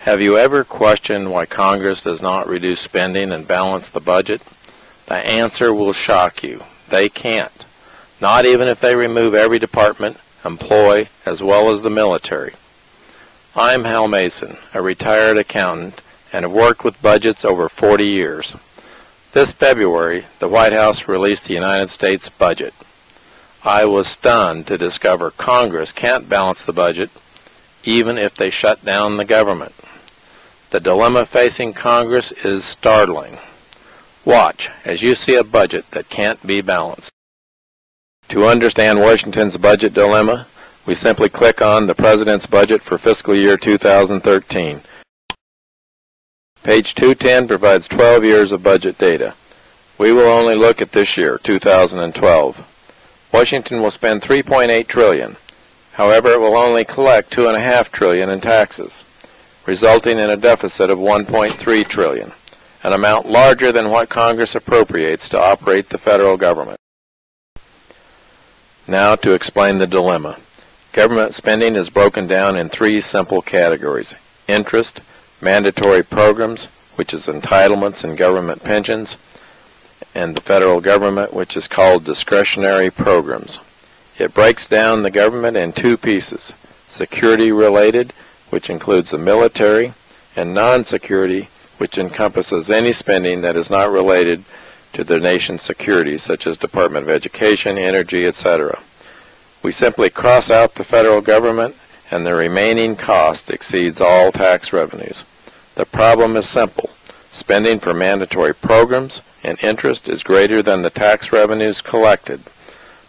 Have you ever questioned why Congress does not reduce spending and balance the budget? The answer will shock you. They can't. Not even if they remove every department, employee, as well as the military. I'm Hal Mason, a retired accountant, and have worked with budgets over 40 years. This February, the White House released the United States budget. I was stunned to discover Congress can't balance the budget, even if they shut down the government. The dilemma facing Congress is startling. Watch as you see a budget that can't be balanced. To understand Washington's budget dilemma, we simply click on the President's budget for fiscal year 2013. Page 210 provides 12 years of budget data. We will only look at this year, 2012. Washington will spend $3.8 trillion. However, it will only collect $2.5 trillion in taxes, resulting in a deficit of $1.3 trillion, an amount larger than what Congress appropriates to operate the federal government. Now to explain the dilemma. Government spending is broken down in three simple categories: interest, mandatory programs, which is entitlements and government pensions, and the federal government, which is called discretionary programs. It breaks down the government in two pieces: security-related, which includes the military, and non-security, which encompasses any spending that is not related to the nation's security, such as Department of Education, Energy, etc. We simply cross out the federal government, and the remaining cost exceeds all tax revenues. The problem is simple. Spending for mandatory programs and interest is greater than the tax revenues collected.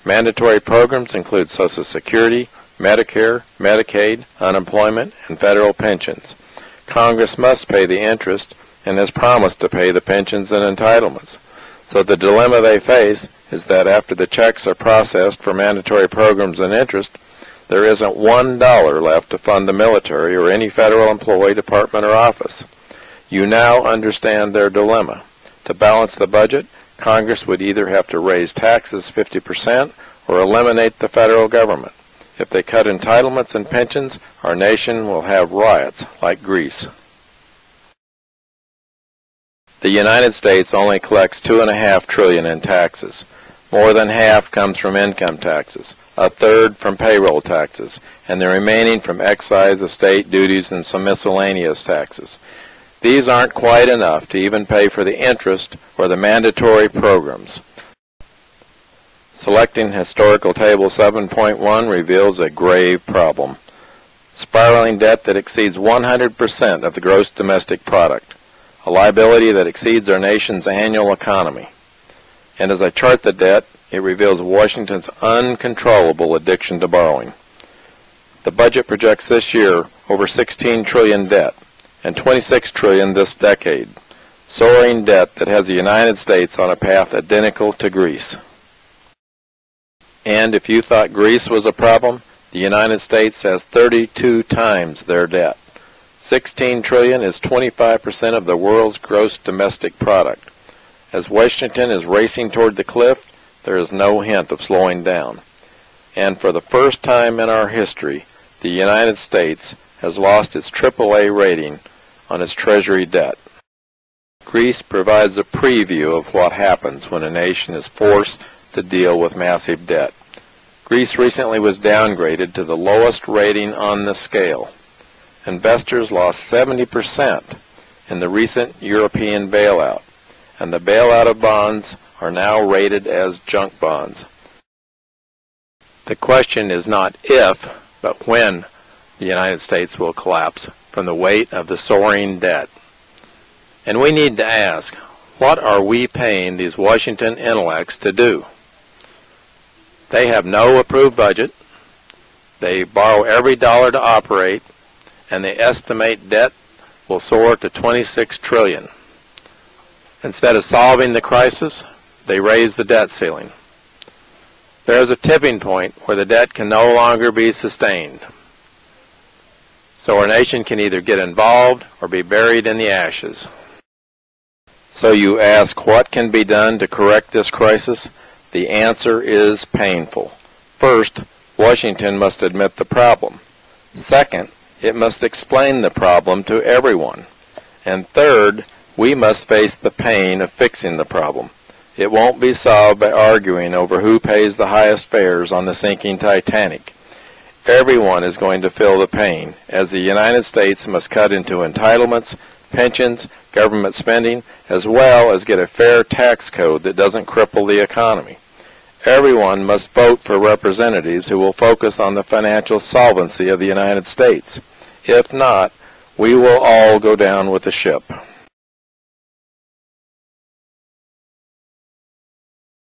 Mandatory programs include Social Security, Medicare, Medicaid, unemployment, and federal pensions. Congress must pay the interest and has promised to pay the pensions and entitlements. So the dilemma they face is that after the checks are processed for mandatory programs and interest, there isn't $1 left to fund the military or any federal employee, department, or office. You now understand their dilemma. To balance the budget, Congress would either have to raise taxes 50% or eliminate the federal government. If they cut entitlements and pensions, our nation will have riots like Greece. The United States only collects $2.5 trillion in taxes. More than half comes from income taxes, a third from payroll taxes, and the remaining from excise, estate duties, and some miscellaneous taxes. These aren't quite enough to even pay for the interest or the mandatory programs. Selecting Historical Table 7.1 reveals a grave problem: spiraling debt that exceeds 100% of the gross domestic product, a liability that exceeds our nation's annual economy. And as I chart the debt, it reveals Washington's uncontrollable addiction to borrowing. The budget projects this year over $16 trillion debt and $26 trillion this decade, soaring debt that has the United States on a path identical to Greece. And if you thought Greece was a problem, the United States has 32 times their debt. $16 trillion is 25% of the world's gross domestic product. As Washington is racing toward the cliff, there is no hint of slowing down. And for the first time in our history, the United States has lost its AAA rating on its Treasury debt. Greece provides a preview of what happens when a nation is forced to deal with massive debt. Greece recently was downgraded to the lowest rating on the scale. Investors lost 70% in the recent European bailout, and the bailout of bonds are now rated as junk bonds. The question is not if, but when the United States will collapse from the weight of the soaring debt. And we need to ask, what are we paying these Washington intellects to do? They have no approved budget, they borrow every dollar to operate, and they estimate debt will soar to $26 trillion. Instead of solving the crisis, they raise the debt ceiling. There is a tipping point where the debt can no longer be sustained. So our nation can either get involved or be buried in the ashes. So you ask, what can be done to correct this crisis? The answer is painful. First, Washington must admit the problem. Second, It must explain the problem to everyone. And third, we must face the pain of fixing the problem. It won't be solved by arguing over who pays the highest fares on the sinking Titanic. Everyone is going to feel the pain, as the United States must cut into entitlements, pensions, government spending, as well as get a fair tax code that doesn't cripple the economy. Everyone must vote for representatives who will focus on the financial solvency of the United States. If not, we will all go down with the ship.